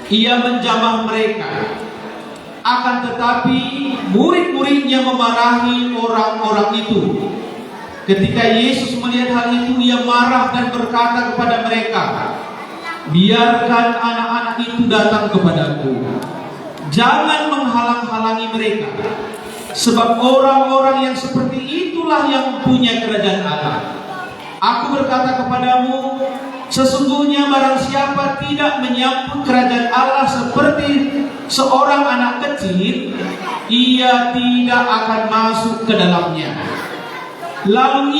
ia menjamah mereka. Akan tetapi murid-muridnya memarahi orang-orang itu. Ketika Yesus melihat hal itu, ia marah dan berkata kepada mereka, biarkan anak-anak itu datang kepadaku, jangan menghalang-halangi mereka, sebab orang-orang yang seperti itulah yang punya kerajaan Allah. Aku berkata kepadamu, sesungguhnya barang siapa tidak menyambut kerajaan Allah seperti seorang anak kecil, ia tidak akan masuk ke dalamnya. Lalu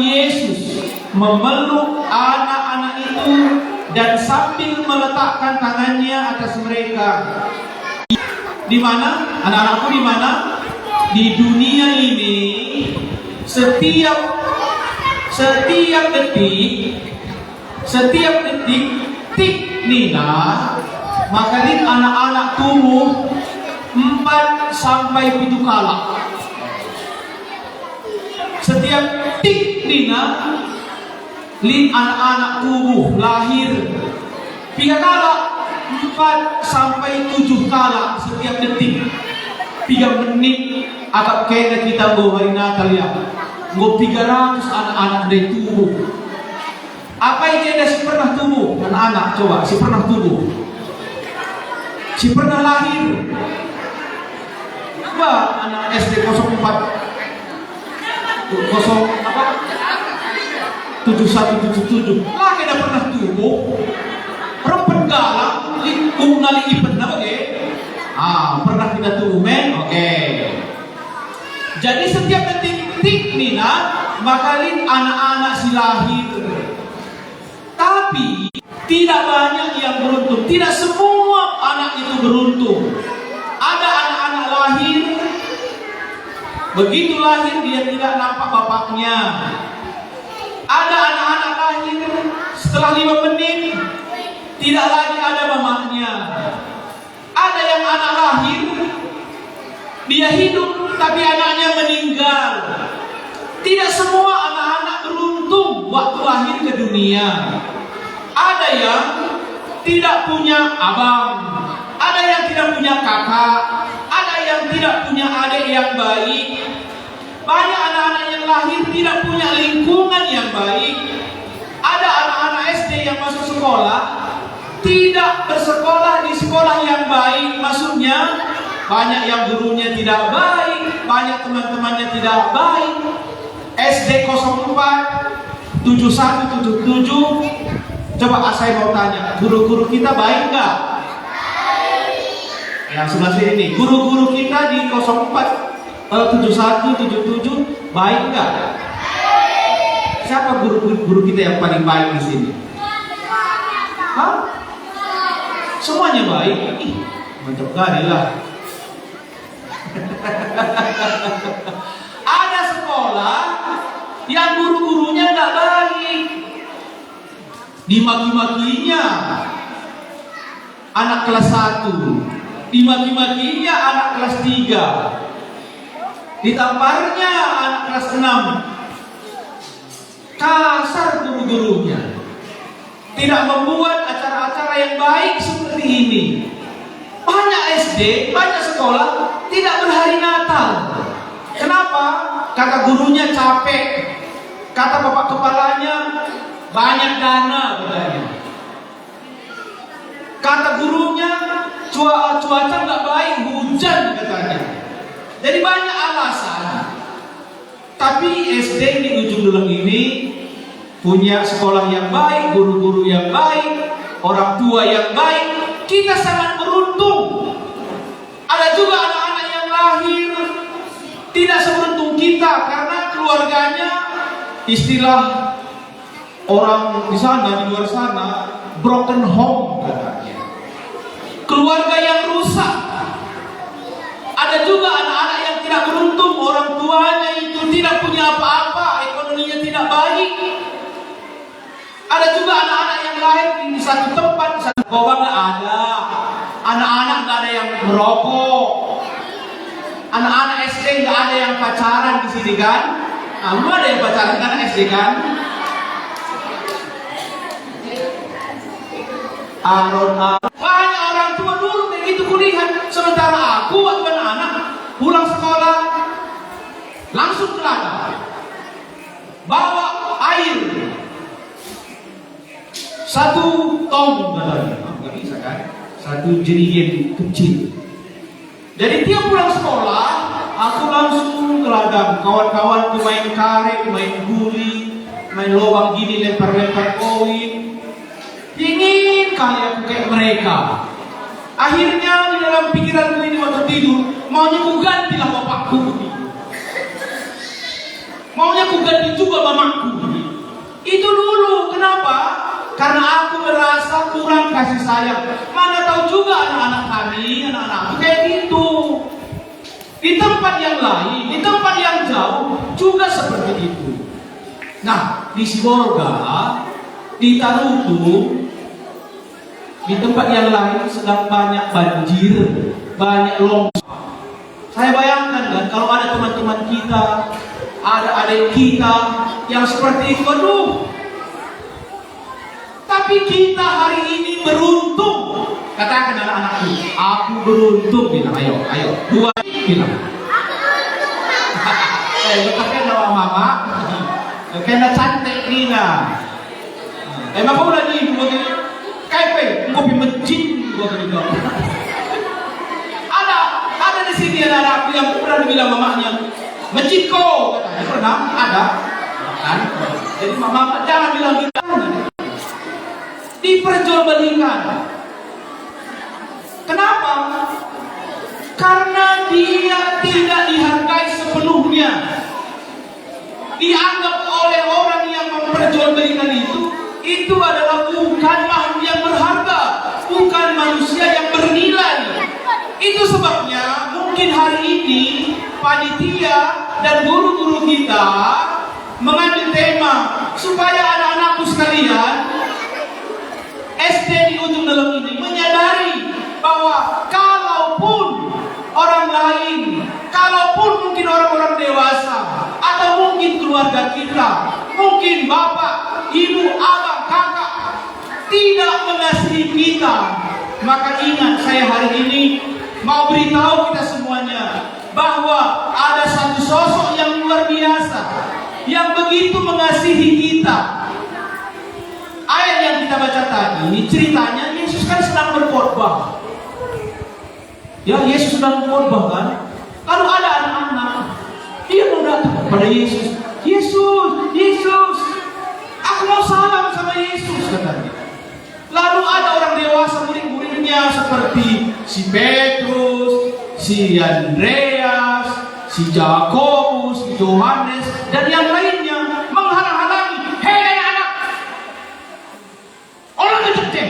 Yesus memeluk anak-anak itu dan sambil meletakkan tangannya atas mereka. Di mana? Anak-anakku di mana? Di dunia ini setiap detik tik nina, maka anak-anak tumbuh 4 sampai 7 kala. Setiap tik nina, anak-anak tumbuh lahir 3 kala, 4 sampai 7 kala setiap detik. 3 menit agak kena kita go hari Natal ya. Go 300 anak-anak dari tubuh. Apa yang si pernah tumbuh? Anak-anak coba, si pernah tumbuh. Si pernah lahir. Coba anak SD 04 7177 lah kita pernah tumbuh. Rempet galang ngali ipen apa ke? Pernah kita tumbuh men? Oke. Jadi setiap detik nina makalin anak-anak si lahir. Tapi tidak banyak yang beruntung. Tidak semua anak itu beruntung. Ada anak-anak lahir, begitu lahir dia tidak nampak bapaknya. Ada anak-anak lahir setelah 5 menit tidak lagi ada mamanya. Ada yang anak lahir dia hidup tapi anaknya meninggal. Tidak semua anak-anak beruntung waktu lahir ke dunia. Ada yang tidak punya abang, ada yang tidak punya kakak, ada yang tidak punya adik yang baik. Banyak anak-anak yang lahir tidak punya lingkungan yang baik. Ada anak-anak SD yang masuk sekolah tidak bersekolah di sekolah yang baik. Maksudnya banyak yang gurunya tidak baik, banyak teman-temannya tidak baik. SD 04 7177. Coba saya mau tanya, guru-guru kita baik nggak? Yang sebelah sini nih, guru-guru kita di 04 7177 baik nggak? Siapa guru kita yang paling baik di sini? Hah? Semuanya baik? Ih, mantap kali lah. Ada sekolah yang guru-gurunya nggak baik, dimaki-makinya anak kelas 1, dimaki-makinya anak kelas 3, ditamparnya anak kelas 6. Kasar guru-gurunya, tidak membuat acara-acara yang baik seperti ini. Banyak SD, banyak sekolah tidak berhari Natal. Kenapa? Kata gurunya capek, kata bapak kepalanya banyak dana katanya. Kata gurunya cuaca nggak baik, hujan katanya. Jadi banyak alasan. Tapi SD di ujung Deleng ini punya sekolah yang baik, guru-guru yang baik, orang tua yang baik. Kita sangat beruntung. Ada juga anak-anak yang lahir tidak seberuntung kita karena keluarganya, istilah orang di sana, di luar sana, broken home katanya. Keluarga yang rusak. Ada juga anak-anak yang tidak beruntung, orang tuanya itu tidak punya apa-apa, ekonominya tidak baik. Ada juga anak-anak yang lahir di satu tempat, satu gobang nggak ada. Anak-anak nggak ada yang merokok. Anak-anak SD nggak ada yang pacaran di sini kan? Belum ada yang pacaran kan SD kan? Banyak orang tua dulu kayak gitu kulihat. Sementara aku waktu anak pulang sekolah langsung ke ladang, bawa air 1 tong katanya. Nggak bisa kan? 1 jerigen kecil. Jadi tiap pulang sekolah aku langsung ke ladang. Kawan-kawan tuh main karet, main guli, main lubang gini, lempar-lempar koin. Ingin kali aku kayak mereka. Akhirnya di dalam pikiranku ini waktu tidur, maunya ku gantilah bapakku begitu. Maunya ku ganti juga mamaku begitu. Itu dulu, kenapa? Karena aku merasa kurang kasih sayang. Mana tahu juga anak-anak kami, anak-anakku kayak gitu. Di tempat yang lain, di tempat yang jauh juga seperti itu. Nah, di Sibolga, di Tarutung, di tempat yang lain sedang banyak banjir, banyak longsor. Saya bayangkan kan, kalau ada teman-teman kita, ada adik kita yang seperti itu, aduh. Tapi kita hari ini beruntung. Katakan anak-anakku, aku beruntung. Bilang, ayo, 2 bilang. Katakan nama mama, kena cantik Nina. Emang kamu lagi begini? Kayak ngopi masjid gua gitu. Ada di sini anak-anakku yang pernah bilang mamanya, masjid kok katanya pernah ada kan? Jadi mama jangan bilang gitu. Diperjualbelikan. Kenapa? Karena dia tidak dihargai sepenuhnya. Dianggap oleh orang yang memperjualbelikan itu adalah bukan makhluk yang berharga, bukan manusia yang bernilai. Itu sebabnya mungkin hari ini panitia dan guru-guru kita mengambil tema supaya anak-anakku sekalian SD di ujung dalam ini menyadari bahwa kalaupun orang lain, kalaupun mungkin orang-orang dewasa atau mungkin keluarga kita, mungkin bapak, ibu, abang, kakak tidak mengasihi kita, maka ingat saya hari ini mau beritahu kita semuanya bahwa ada satu sosok yang luar biasa yang begitu mengasihi kita. Ayat yang kita baca tadi ceritanya Yesus kan sedang berkhotbah. Ya, Yesus sedang berkhotbah kan. Kalau ada anak-anak, dia mau datang kepada Yesus. Yesus, aku mau salam sama Yesus katanya. Lalu ada orang dewasa murid-muridnya seperti si Petrus, si Andreas, si Yakobus, si Yohanes dan yang lainnya menghalang-halangi. Hei anak, orang kecil,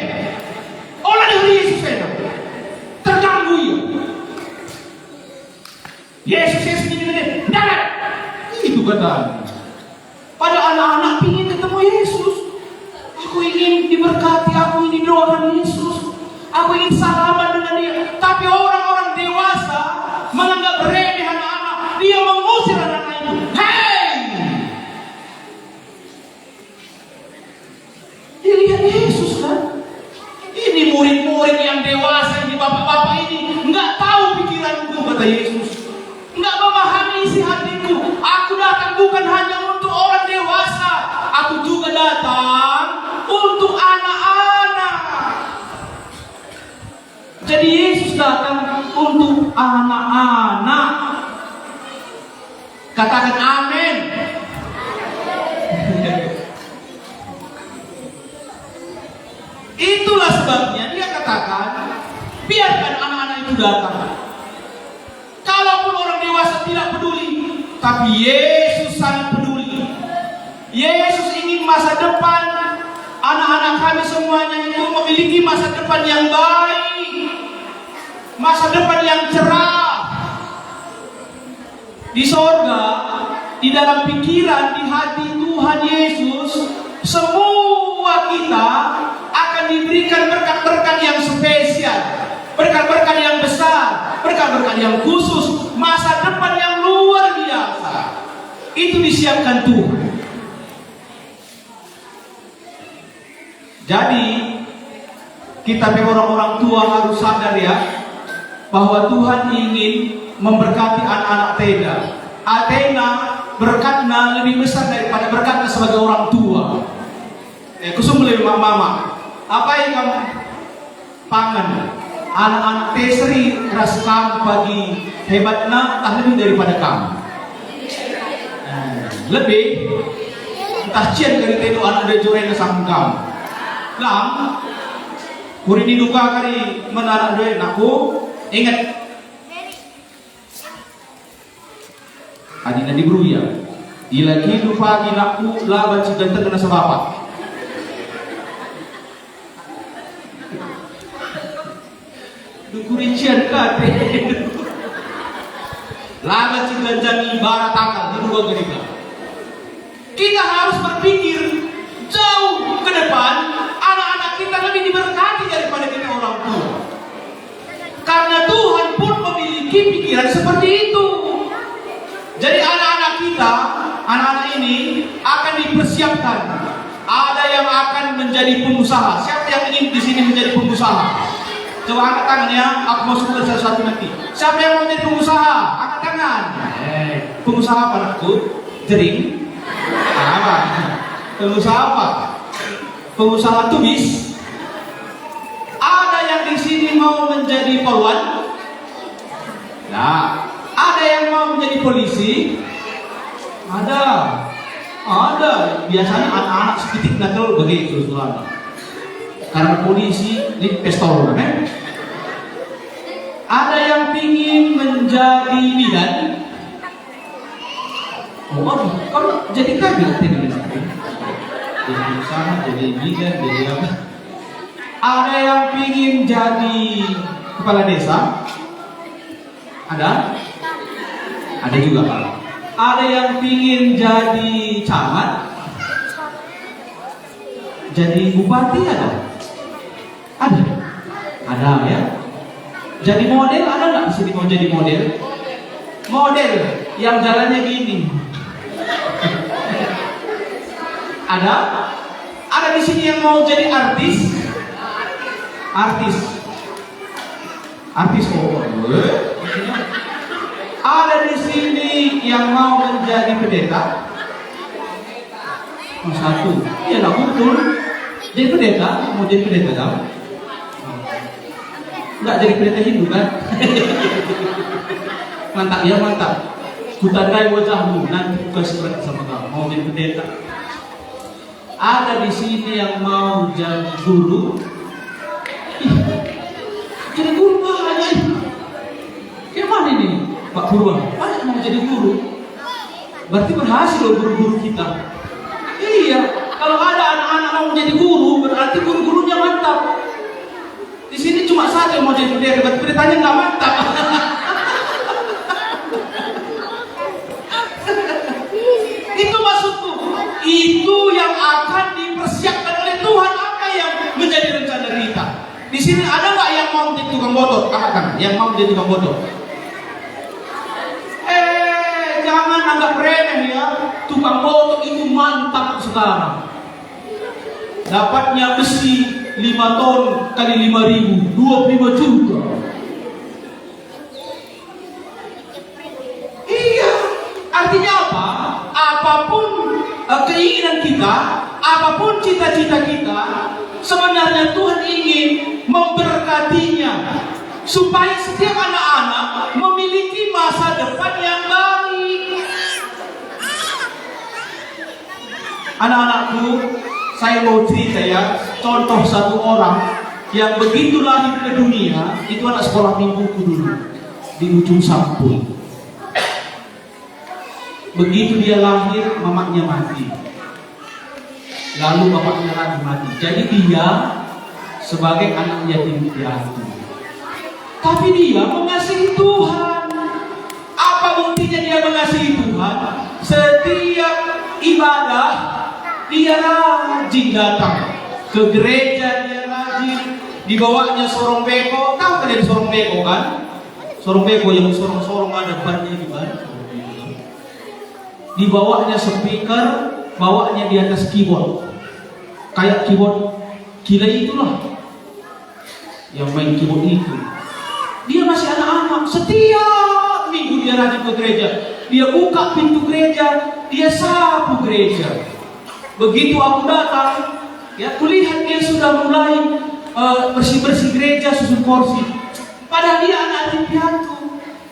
orang dari Yesus saya terganggu ya. Yesus ini, jangan. Itu katanya. Pada anak-anak ingin ketemu Yesus. Aku ingin diberkati, aku ingin doakan Yesus, aku ingin salaman dengan dia. Tapi orang-orang dewasa menganggap remeh anak-anak. Dia mengusir anak-anak itu. Hei! Dia lihat Yesus kan? Ini murid-murid yang dewasa, ini bapak-bapak ini nggak tahu pikiranku, kata Yesus. Nggak memahami isi hatiku. Aku datang bukan hanya untuk orang dewasa, aku juga datang untuk anak-anak. Jadi Yesus datang untuk anak-anak. Katakan amin. Itulah sebabnya dia katakan, biarkan anak-anak itu datang. Kalaupun orang dewasa tidak peduli, tapi Yesus sangat peduli. Yesus ingin masa depan anak-anak kami semuanya itu memiliki masa depan yang baik, masa depan yang cerah. Di sorga, di dalam pikiran, di hati Tuhan Yesus, semua kita akan diberikan berkat-berkat yang spesial, berkat-berkat yang besar, berkat-berkat yang khusus, masa depan yang luar biasa. Itu disiapkan Tuhan. Jadi kita orang-orang tua harus sadar ya, bahwa Tuhan ingin memberkati anak-anak Athena. Athena berkatnya lebih besar daripada berkatnya sebagai orang tua. Kusum lebih mama. Apa yang kamu pangan? Anak-anak Tesri ras kamu pagi hebatnya tak lebih daripada kamu. Lebih entah cian dari tedo anak ada jorena sang kamu. Lam, kuri diduga kali menarik duit aku. Ingat, adina di beruya. Dilagi lupa ginaku laban si ganteng kena sebapak. Dukuri cian kate. Laban si ganteng ibarat akal diduga gerika. Kita harus berpikir jauh ke depan. Anak-anak kita lebih diberkati daripada kita orang tua. Karena Tuhan pun memiliki pikiran seperti itu. Jadi anak-anak kita, anak-anak ini akan dipersiapkan. Ada yang akan menjadi pengusaha. Siapa yang ingin di sini menjadi pengusaha? Coba angkat tangannya. Aku mau sebut sesuatu nanti. Siapa yang mau menjadi pengusaha? Angkat tangan. Pengusaha apa anakku? Jering. Apa? Pengusaha apa? Pengusaha tumis. Ada yang di sini mau menjadi polwan. Nah, ada yang mau menjadi polisi. Ada. Biasanya anak-anak sedikit nakal begitu soalnya. Karena polisi di pistol, kan? Ada yang ingin menjadi bidan. Oh, kalau jadi kaget ini. Jadi usaha, jadi bidan, jadi apa? Ada yang ingin jadi kepala desa. Ada juga Pak. Ada yang ingin jadi camat. Jadi bupati ada ya. Jadi model ada nggak di sini mau jadi model? Model yang jalannya gini. Ada di sini yang mau jadi artis. Artis ada di sini yang mau menjadi pendeta. Satu, ya lah betul. Jadi pendeta, mau jadi pendeta kamu? Enggak jadi pendeta Hindu kan? Mantap ya mantap. Kutandai wajahmu nanti kasih berat sama kamu. Mau jadi pendeta. Ada di sini yang mau jadi guru. Jadi guru banyak. Gimana ini Pak Purwa? Banyak mau jadi guru. Berarti berhasil loh guru-guru kita. Iya, kalau ada anak-anak mau menjadi guru, berarti guru-gurunya mantap. Di sini cuma satu yang mau jadi pendeta, berarti pendetanya nggak mantap. Itu maksudku. Itu yang akan dipersiapkan oleh Tuhan. Apa yang menjadi rencana kita? Di sini ada nggak yang mau menjadi tukang botol? Angkat yang mau menjadi tukang botol. Jangan anggap remeh ya. Tukang botol itu mantap sekarang. Dapatnya besi 5 ton kali 5.000, 25 juta. Iya, artinya apa? Apapun keinginan kita, apapun cita-cita kita, sebenarnya Tuhan ingin memberkatinya supaya setiap anak-anak memiliki masa depan yang baik. Anak-anakku, saya mau cerita ya, contoh satu orang yang begitu lahir ke dunia, itu anak sekolah mingguku dulu di ujung Sampul. Begitu dia lahir, mamanya mati. Lalu bapaknya lagi mati. Jadi dia sebagai anak yatim piatu. Tapi dia mengasihi Tuhan. Apa buktinya dia mengasihi Tuhan? Setiap ibadah dia rajin datang ke gereja, dia rajin. Dibawanya sorong beko. Tahu kan dari sorong beko kan? Sorong beko yang sorong-sorong ada bannya di mana? Dibawanya speaker, bawanya di atas keyboard. Kayak keyboard gila itulah. yang main keyboard itu. Dia masih anak-anak, setiap minggu dia rajin ke gereja. Dia buka pintu gereja, dia sapu gereja. Begitu aku datang, ya kulihat dia sudah mulai bersih-bersih gereja, susun kursi. Padahal dia anak yatim piatu.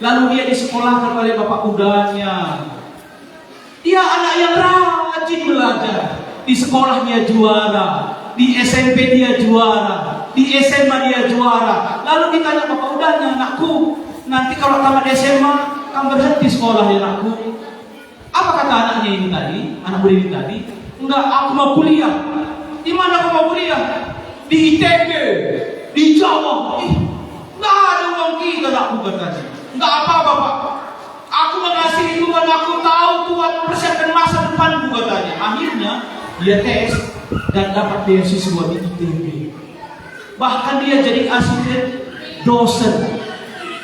Lalu dia disekolahkan oleh bapak mudanya. Dia anak yang rajin belajar. Di sekolahnya juara, di SMP dia juara, di SMA dia juara. Lalu ditanya bapak mudanya, anakku, nanti kalau tamat SMA, kamu berhenti sekolah ya anakku. Apa kata anaknya ini tadi? Anak muda ini tadi? Enggak, aku mau kuliah. Di mana aku mau kuliah? Di ITB, di Jawa. Enggak ada uang kita, aku katanya. Enggak apa-apa, Pak. Aku mengasihi Tuhan, aku tahu Tuhan mempersiapkan masa depanku katanya. Akhirnya dia tes dan dapat beasiswa di ITB. Bahkan dia jadi asisten dosen.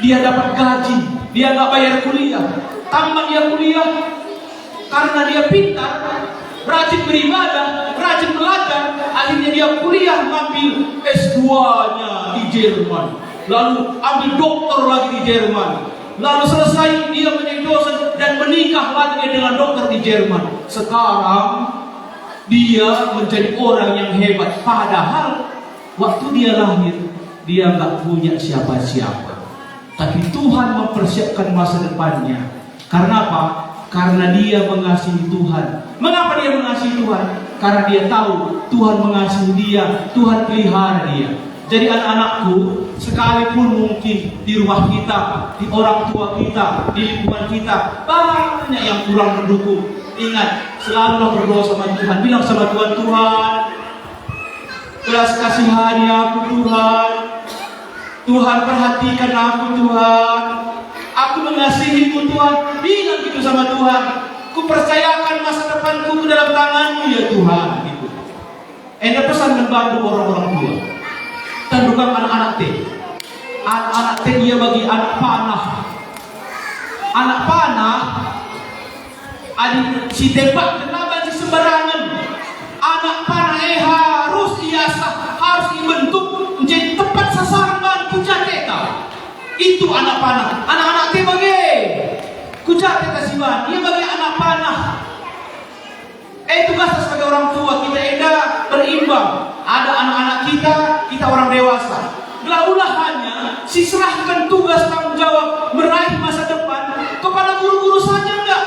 Dia dapat gaji, dia nggak bayar kuliah. Tamat dia kuliah karena dia pintar, rajin beribadah, rajin belajar. Akhirnya dia kuliah ngambil S2-nya di Jerman. Lalu ambil doktor lagi di Jerman. Lalu selesai dia menjadi dosen dan menikah lagi dengan dokter di Jerman. Sekarang dia menjadi orang yang hebat. Padahal waktu dia lahir dia nggak punya siapa-siapa. Tapi Tuhan mempersiapkan masa depannya. Karena apa? Karena dia mengasihi Tuhan. Mengapa dia mengasihi Tuhan? Karena dia tahu Tuhan mengasihi dia, Tuhan pelihara dia. Jadi anak-anakku, sekalipun mungkin di rumah kita, di orang tua kita, di lingkungan kita, banyak yang kurang mendukung. Ingat, selalu berdoa sama Tuhan. Bilang sama Tuhan, Tuhan, belas kasihani aku Tuhan. Tuhan perhatikan aku Tuhan. Aku mengasihimu Tuhan. Bilang gitu sama Tuhan. Ku percayakan masa depanku ke dalam tangan-Mu ya Tuhan. Gitu. Ada pesan membantu orang-orang tua. Tandukang anak-anak T. Anak-anak T dia bagi anak panah. Anak panah adik si tembak kenapa si sembarangan. Anak panah harus diasah, harus dibentuk menjadi tempat sasaran bahan kujateta. Itu anak panah. Anak-anak T bagi kujateta si bahan. Dia bagi anak panah. Tugas sebagai orang tua kita berimbang. Ada anak-anak kita orang dewasa. Belah hanya serahkan tugas tanggung jawab meraih masa depan kepada guru-guru saja enggak.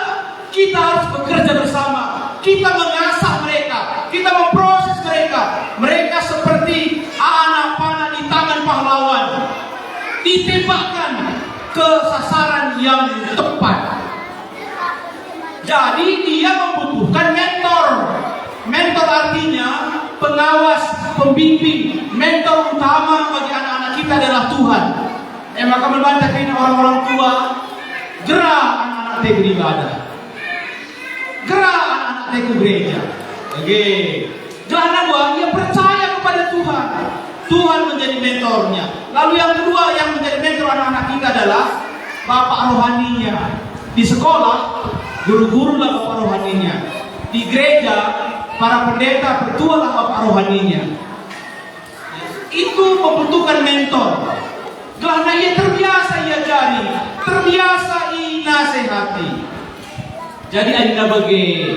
Kita harus bekerja bersama. Kita mengasah mereka, kita memproses mereka. Mereka seperti anak panah di tangan pahlawan, ditembakkan ke sasaran yang tepat. Jadi dia membutuhkan mentor. Mentor artinya pengawas, pembimbing. Mentor utama bagi anak-anak kita adalah Tuhan. Maka membantakan orang-orang tua, gerak anak-anak te beribadah, gerak anak-anak te ke gereja. Oke. Karena dia percaya kepada Tuhan. Tuhan menjadi mentornya. Lalu yang kedua yang menjadi mentor anak-anak kita adalah bapak rohaninya. Di sekolah guru-guru lah bapak rohaninya. Di gereja para pendeta bertua lah bapak rohaninya. Itu membutuhkan mentor. Karena ia terbiasa ia jari, terbiasa ia nasihati. Jadi Anda bagi,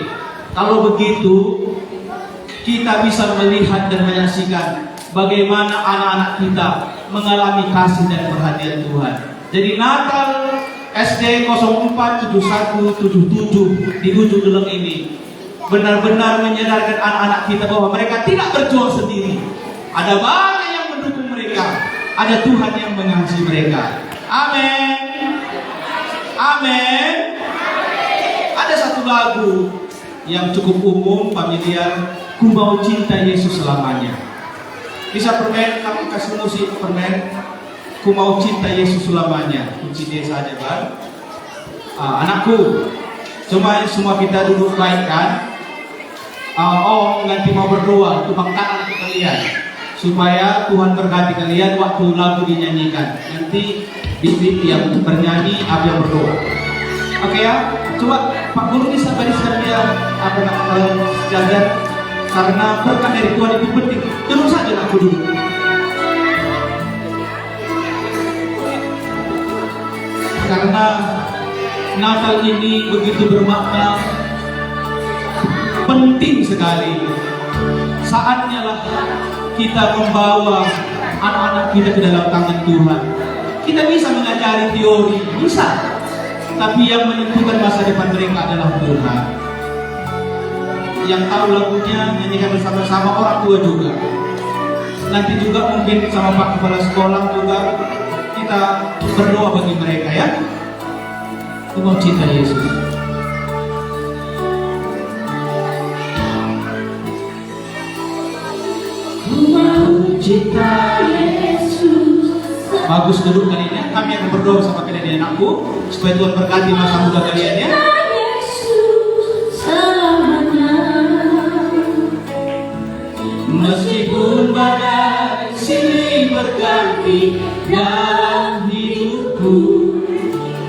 kalau begitu kita bisa melihat dan menyaksikan bagaimana anak-anak kita mengalami kasih dan perhatian Tuhan. Jadi Natal SD 047177 di ujung geleng ini benar-benar menyadarkan anak-anak kita bahwa mereka tidak berjuang sendiri. Ada banyak yang mendukung mereka. Ada Tuhan yang mengasihi mereka. Amin. Amin. Ada satu lagu yang cukup umum, familiar. Ku mau cinta Yesus selamanya. Bisa permen, kamu kasih musik permen. Ku mau cinta Yesus selamanya. Kunci dia saja, Bang. Anakku, semua kita duduk baik kan? Nanti mau berdoa untuk tangan kalian supaya Tuhan berkati kalian waktu lagu dinyanyikan. Nanti bibit yang bernyanyi, apa yang berdoa. Oke ya, coba Pak Guru bisa bariskan dia jajan karena berkat dari Tuhan itu penting. Duduk saja aku dulu. Karena Natal ini begitu bermakna, penting sekali. Saatnya lah kita membawa anak-anak kita ke dalam tangan Tuhan. Kita bisa mengajari teori, bisa. Tapi yang menentukan masa depan mereka adalah Tuhan. Yang tahu lagunya, nyanyikan bersama-sama orang tua juga. Nanti juga mungkin sama Pak Kepala Sekolah juga kita berdoa bagi mereka ya. Aku mau cinta Yesus. Ku mau cinta Yesus. Bagus duduk kali ini. Kami akan berdoa bersama kalian anakku supaya Tuhan berkati masa muda kalian ya. Meskipun badai silih berganti dalam hidupku,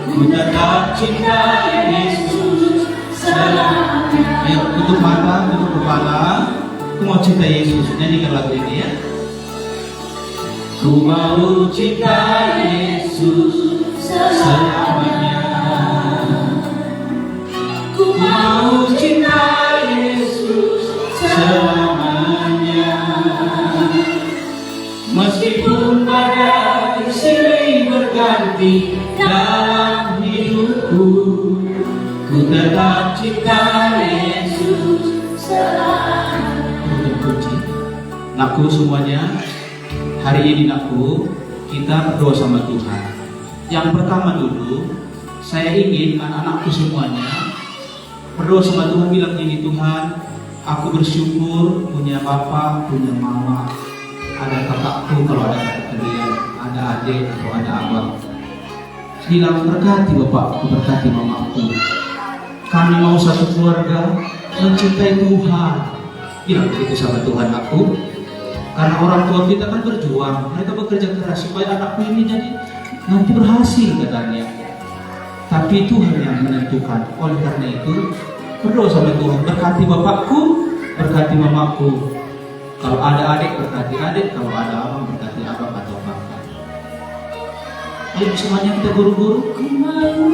ku tetap cinta Yesus selamanya. Ayo tutup mata, tutup kepala. Ku mau cinta Yesus. Nyanyikan lagu ini ya. Ku mau cinta Yesus selamanya. Ku mau cinta Yesus selamanya. Meskipun badai silih berganti dalam hidupku, ku tetap cinta Yesus selamanya. Nakku semuanya, hari ini nakku, kita berdoa sama Tuhan. Yang pertama dulu, saya ingin anak-anakku semuanya berdoa sama Tuhan, bilang ini, Tuhan, aku bersyukur punya bapak, punya mama, ada kakakku kalau ada kakak kalian, ada adik atau ada abang. Bilang berkati bapakku, berkati mamaku. Kami mau satu keluarga mencintai Tuhan. Bilang begitu sama Tuhan aku. Karena orang tua kita kan berjuang, mereka bekerja keras supaya anakku ini jadi nanti berhasil katanya. Tapi Tuhan yang menentukan. Oleh karena itu berdoa sama Tuhan, berkati bapakku, berkati mamaku. Kalau ada adik berkati adik, kalau ada abang berkati abang atau kakak. Ayo semuanya kita guru-guru,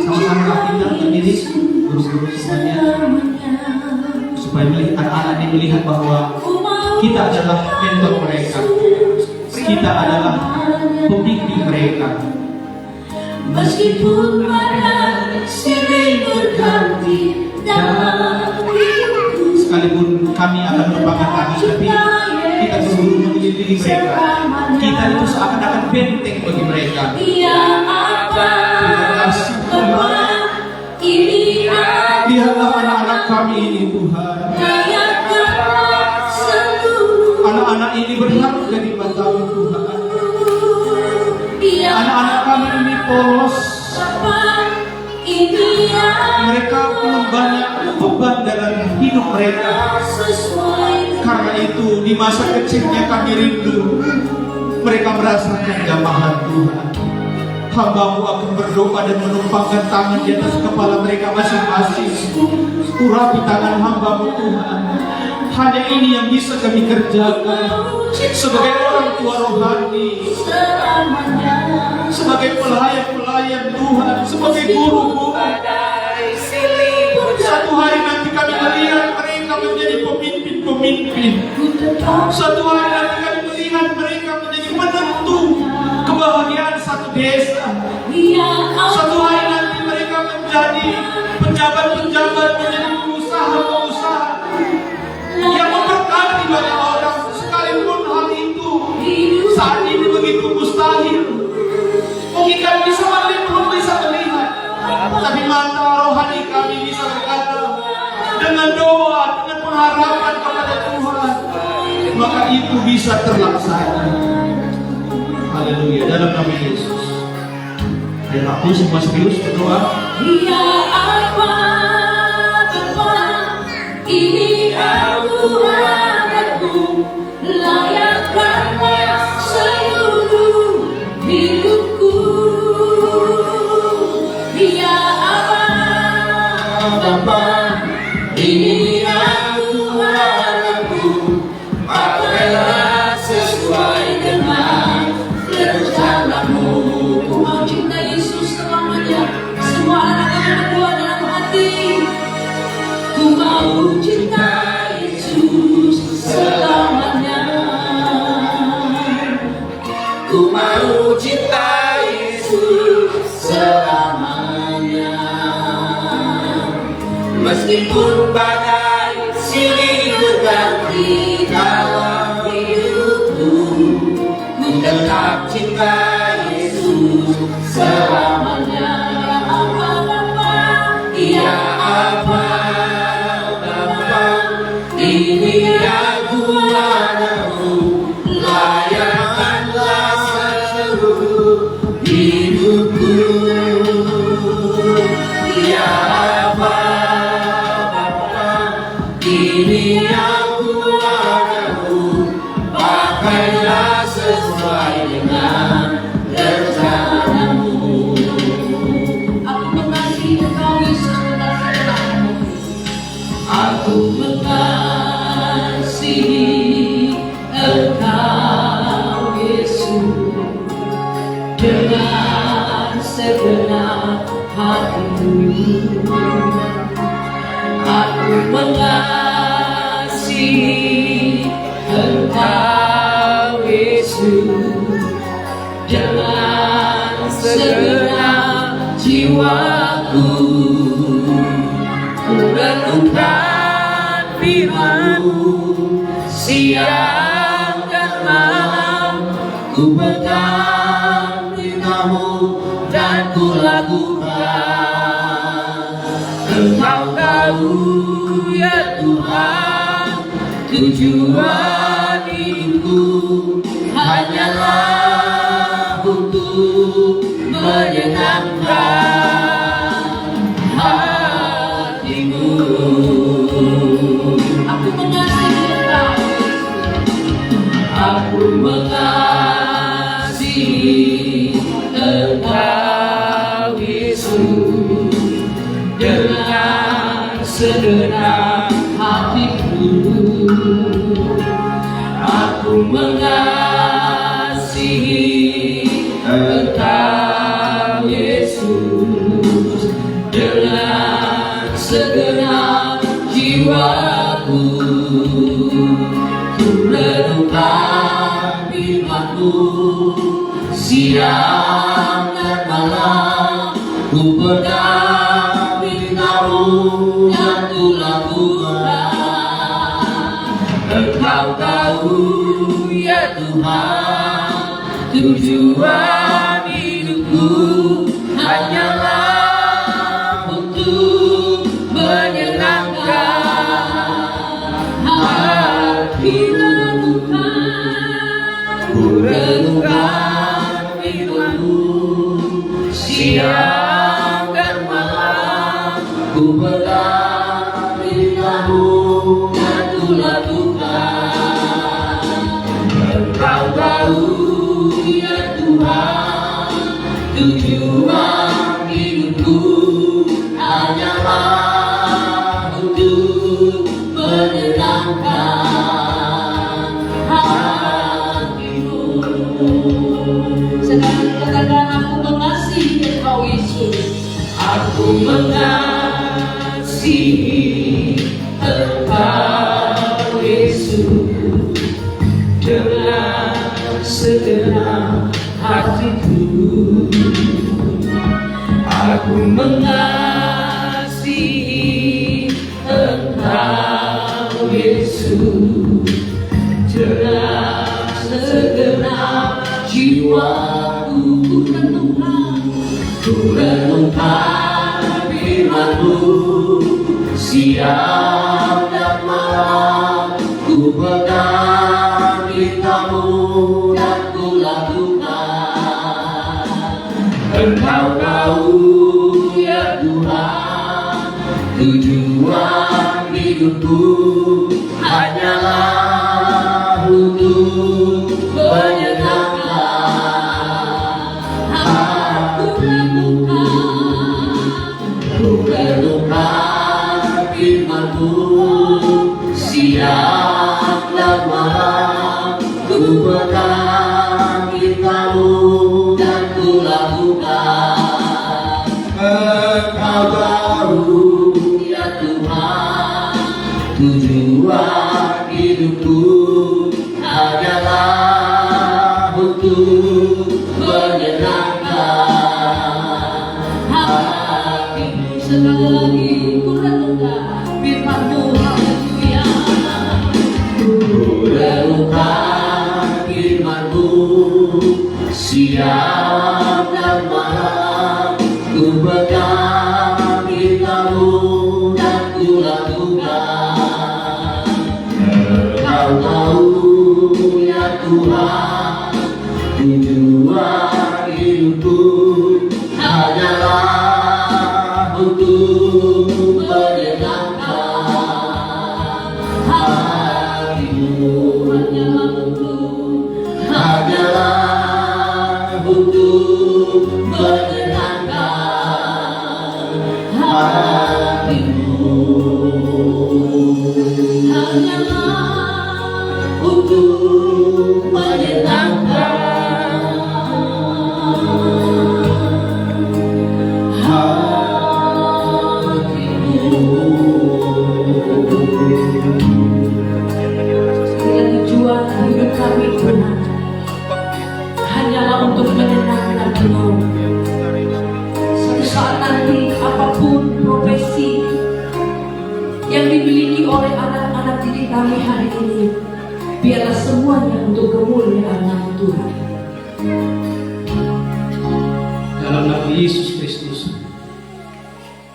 sama-sama kita berdiri, guru-guru semuanya, supaya anak-anak ini melihat bahwa kita adalah mentor mereka, kita adalah pembimbing mereka. Meskipun badai silih berganti dalam hidupku, sekalipun kami akan merupakan kami, tapi kita berburu mengelilingi mereka. Kita itu seakan-akan benteng bagi mereka. Terima kasih Tuhan. Lihatlah anak-anak kami ini Tuhan. Anak-anak ini berharga di matamu Tuhan. Anak-anak kami ini polos. Mereka belum banyak beban dalam hidup mereka. Karena itu di masa kecilnya kami rindu mereka merasakan jamahan Tuhan. Hamba-Mu akan berdoa dan menumpangkan tangan di atas kepala mereka masing-masing. Urapi tangan hamba-Mu Tuhan. Hanya ini yang bisa kami kerjakan sebagai orang tua rohani, sebagai pelayan-pelayan Tuhan, sebagai guru-guru. Satu hari nanti kami melihat mereka menjadi pemimpin-pemimpin. Satu hari nanti kami melihat mereka menjadi penentu kebahagiaan satu desa. Satu hari nanti mereka menjadi penjabat-penjabat, menjadi pengusaha-pengusaha yang memberkati banyak orang. Sekalipun hal itu saat ini begitu mustahil. Mungkin kami bisa melihat, belum bisa melihat, tapi mata rohani kami bisa berkata dengan doa, dengan pengharapan kepada Tuhan, maka itu bisa terlaksana. Haleluya, dalam nama Yesus. Dan aku semua serius berdoa. Ya apa Bapa, ini aku anakku, layakkanlah seluruh hidupku. Ya apa Bapa, ini aku anakku, pakailah sesuai dengan rencana-Mu. Ku mau cinta Yesus selamanya. Ku mau cinta Yesus selamanya. Meskipun badai silih berganti dalam hidupku, ku tetap cinta Yesus selamanya. Ya apa Bapa, ini aku padamu, layakkanlah seluruh hidupku. Ya apa Bapa, ini aku padamu, pakailah sesuai dengan rencanamu. Aku mengasihi Engkau Yesus dengan segenap hatiku. Aku mengasihi Engkau Yesus dengan segenap jiwaku. Ku renungkan firman-Mu siang dan malam, ku pegang perintah-Mu dan ku lakukan. Engkau tahu ya Tuhan, tujuan hidupku hanyalah untuk menyenangkan hatimu. Aku mengasihi Engkau, aku mengasihi Engkau Yesus dengan segenap hatiku. Aku mengasihi Engkau Yesus dengan segenap jiwaku. Ku renungkan firman-Mu siang dan malam, ku pegang perintah-Mu dan ku lakukan. Engkau tahu ya Tuhan, tujuan hidupku hanyalah untuk menyenangkan hatimu. Ku renungkan firman-Mu siang dan malam, ku pegang perintah-Mu dan ku lakukan. Engkau tahu ya Tuhan, tujuan hidupku hanyalah untuk menyenangkan hatimu. Sekarang katakan, aku mengasihi Engkau Yesus. Aku mengasihi Engkau Yesus dengan segenap hatiku. Aku mengasihi Engkau Yesus dengan segenap jiwaku. Ku renungkan firman-Mu siang dan malam, ku pegang perintah-Mu dan ku lakukan. Engkau tahu ya Tuhan, tujuan hidupku hanyalah untuk menyenangkan hatimu. Ku renungkan firman-Mu siang dan malam, ku pegang perintah-Mu dan ku lakukan. Engkau tahu ya Tuhan, tujuan hidupku hanyalah untuk untuk menyenangkan hatimu. Sekali lagi ku renungkan firman-Mu, haleluya. Ku renungkan firman-Mu siang dan malam, ku pegang berita-Mu dan ku lakukan. Engkau tahu ya Tuhan, tujuan hidupku hanyalah untuk menyenangkan hatimu. Hanyalah untuk menyenangkan hatimu. Hanyalah untuk menyenangkan segala tujuan hidup kami Tuhan hanyalah untuk menyenangkan Engkau. Suatu saat nanti apapun profesi yang dimiliki oleh anak-anak didik kami hari ini, biarlah semuanya untuk kemuliaan nama Tuhan. Dalam nama Yesus Kristus,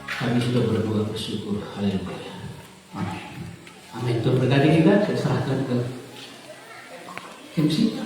kami sudah berdoa bersyukur. Haleluya. Amin. Amin. Tuhan berkati kita, saya serahkan ke MC.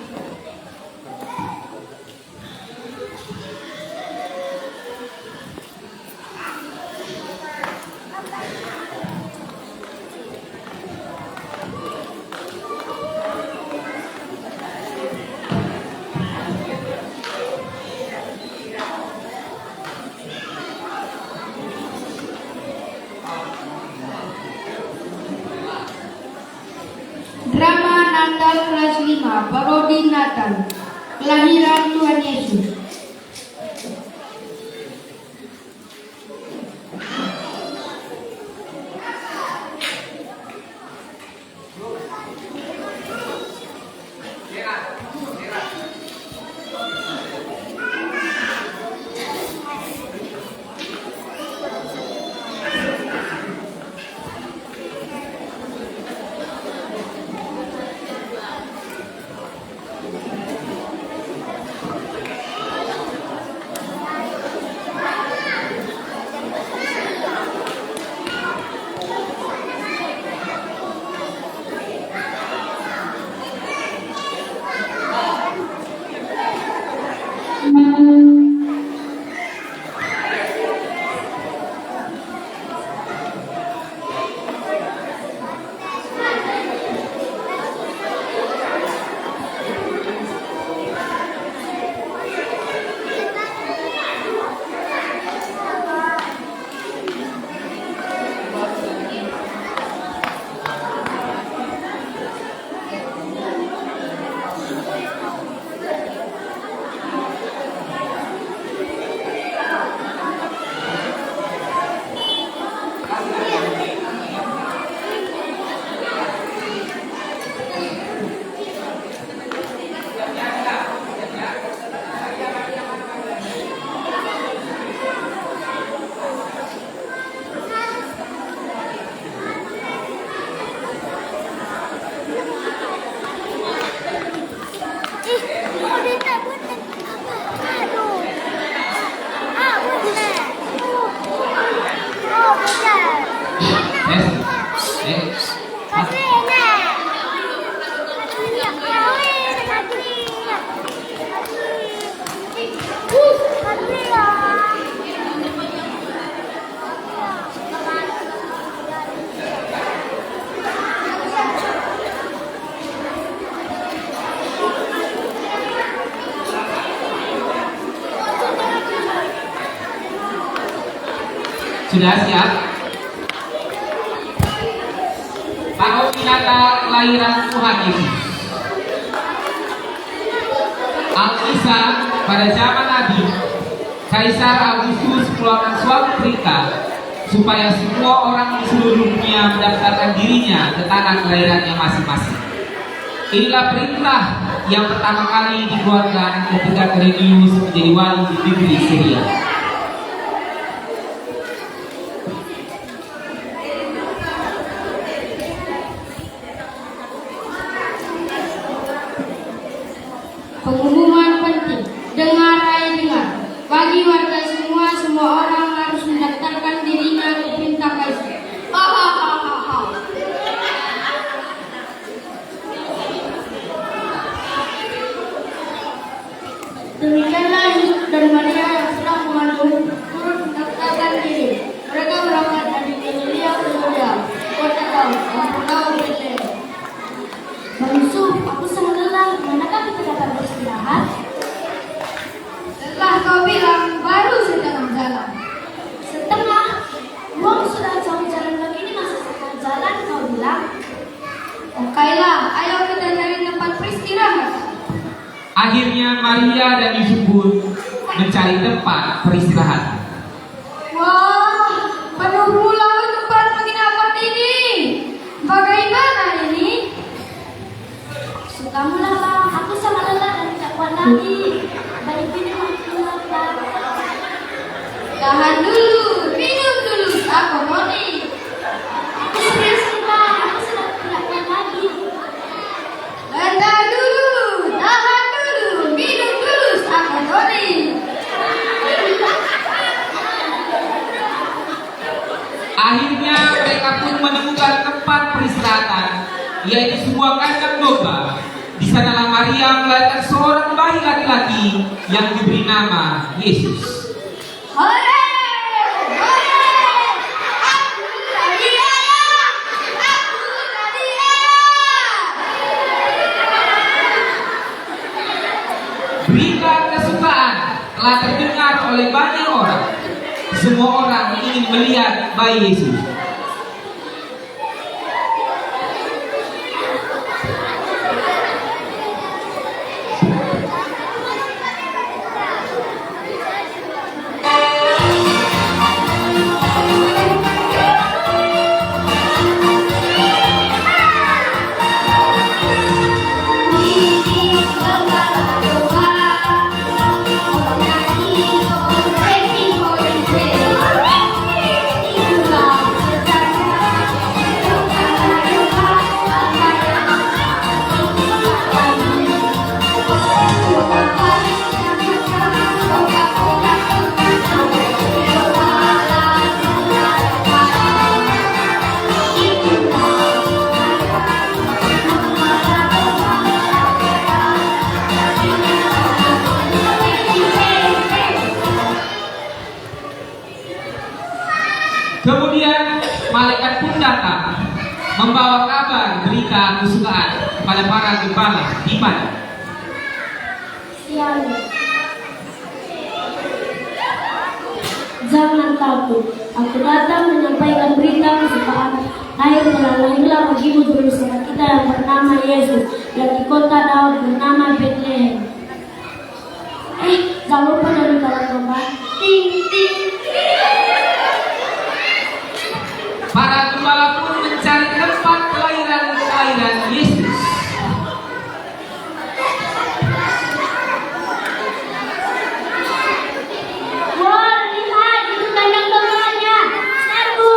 Drama Natal kelas 5, parodi Natal, kelahiran Tuhan Yesus. Sudah siap? Parodi Natal kelahiran Tuhan Yesus. Alkisah pada zaman Nabi, Kaisar Agustus mengeluarkan suatu perintah supaya semua orang di seluruh dunia mendaftarkan dirinya ke tanah kelahirannya masing-masing. Inilah perintah yang pertama kali dikeluarkan ketika Quirinius menjadi wali di negeri Syria. Pengumuman penting. Dengar, hai dengar. Bagi warga semua orang harus mendaftarkan dirinya ke perintah kaisar. Hahaha. Demikianlah Yusuf dan Maria yang sedang mengandung turut mendaftarkan diri. Mereka berangkat dari Galilea ke Yudea, kota Daud, kampung Daud Bethlehem. Bang Yusuf, aku sangat lelah. Manakah kita dapat beristirahat? Setelah kau bilang, baru setengah jalan. Setengah. Buang sudah jauh jalan begini masih setengah jalan kau bilang. Okailah, ayo kita cari tempat beristirahat. Akhirnya Maria dan Yusuf pun mencari tempat peristirahatan. Wah, penuh pula tempat penginapan ini. Bagaimana ini? Sukamu lah bang, aku sangat lelah dan tidak kuat lagi. Baik ini mau bang. Tahan dulu, minum dulu, aku Tony. Aku serius nih bang, aku sudah tidak kuat lagi. Bentar dulu, tahan dulu, minum dulu, aku Tony. Akhirnya mereka pun menemukan tempat peristirahatan, yaitu sebuah kandang domba. Di sanalah Maria melahirkan seorang bayi laki-laki yang diberi nama Yesus. Hore! Hore! Aku tadi ayah! Aku tadi ayah! Berita kesukaan telah terdengar oleh banyak orang. Semua orang ingin melihat bayi Yesus. Kemudian malaikat pun datang membawa kabar berita kesukaan kepada para gembala di mana. Siang. Jangan takut, aku datang menyampaikan berita kesukaan. Lahirlah bagimu juru selamat kita yang bernama Yesus, yang di kota Daud bernama Bethlehem. Jangan lupa dari dalam domba. Ting ting. Para gembala pun mencari tempat kelahiran Yesus. Wah, lihat itu kandang dombanya. Satu.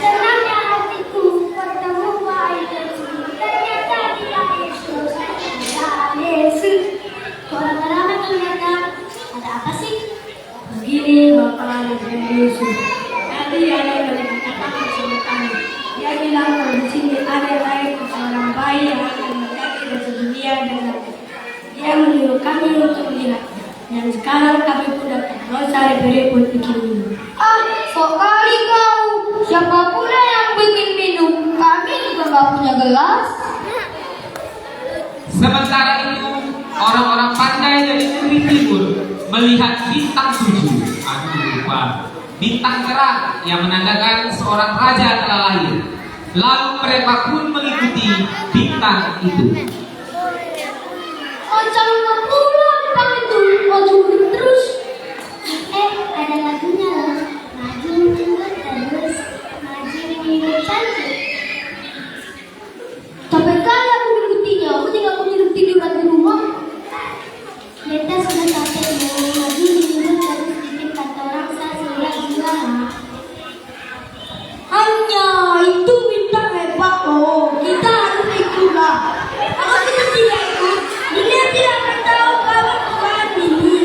Senangnya hatiku bertemu bayi kecil. Ternyata dia Yesus. Yesus. Orang-orang kelihatan. Ada apa sih? Begini Bapak dan Yesus. Tadi ada yang berkata bersama kami. Dia bilang kalau di sini ada lahir seorang bayi yang akan menjadi dosa dunia dan rakyat. Dia menyuruh kami untuk melihat. Dan sekarang kami pun datang. Dosa repot bikin minum. Ah, sekali kau. Siapa pula yang bikin minum? Kami juga nggak punya gelas. Sementara itu orang-orang pandai dari negeri timur melihat bintang 7. Bintang terang yang menandakan seorang raja telah lahir. Lalu mereka pun mengikuti bintang itu. Jangan pulang bintang itu. Maju terus. Ada lagunya loh. Maju cantik. Tapi kali aku mengikutinya, aku tidak punya tiduran di rumah. Beta sudah sampai di rumah lagi, minum terus sedikit kata orang saya sudah juara. Hanya itu bintang hebat loh. Kita harus ikutlah. Kalau kita tidak ikut, dunia tidak akan tahu kabar kebaikan ini.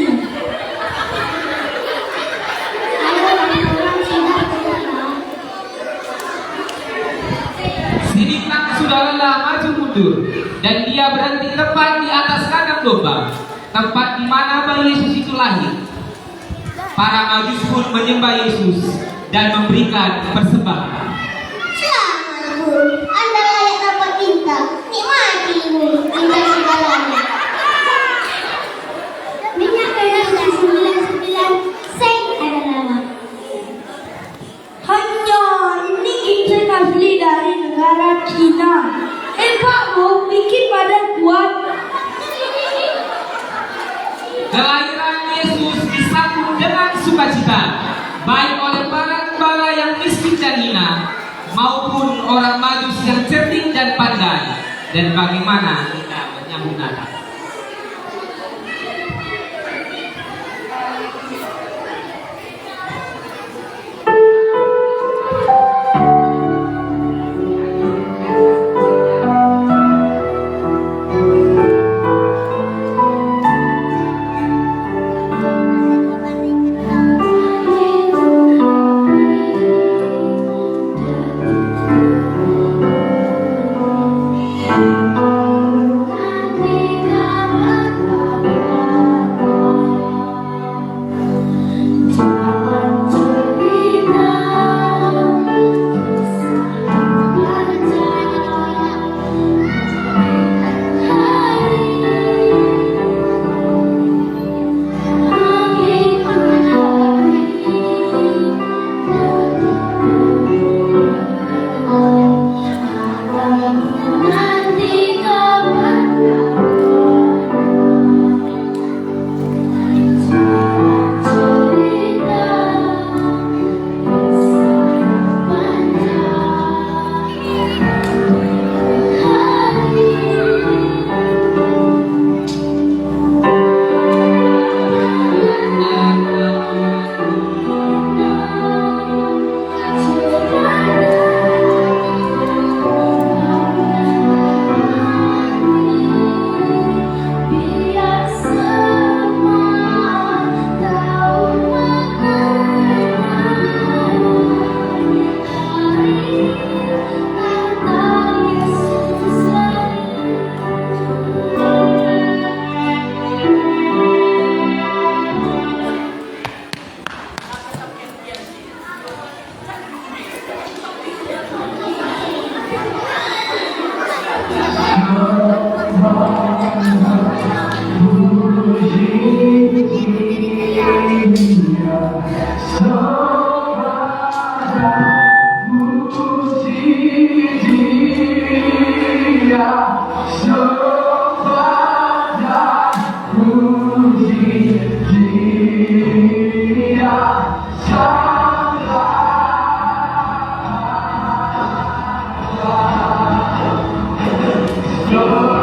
Ayo orang sudah kenal. Si bintang sudah lelah maju mundur dan dia berhenti tepat di atas kandang domba, tempat di mana bayi Yesus itu lahir. Para majus pun menyembah Yesus dan memberikan persembahan. Selamat Bu, Anda layak dapat bintang. Nikmati Bu, bintang segalanya. Minyak kayu 99 sen ada nama. Hanya ini ikan asli dari negara Cina. Hebat loh, bikin badan kuat. Kelahiran Yesus disambut dengan sukacita, baik oleh para gembala yang miskin dan hina, maupun orang majus yang cerdik dan pandai. Dan bagaimana kita menyambut Natal? Lord.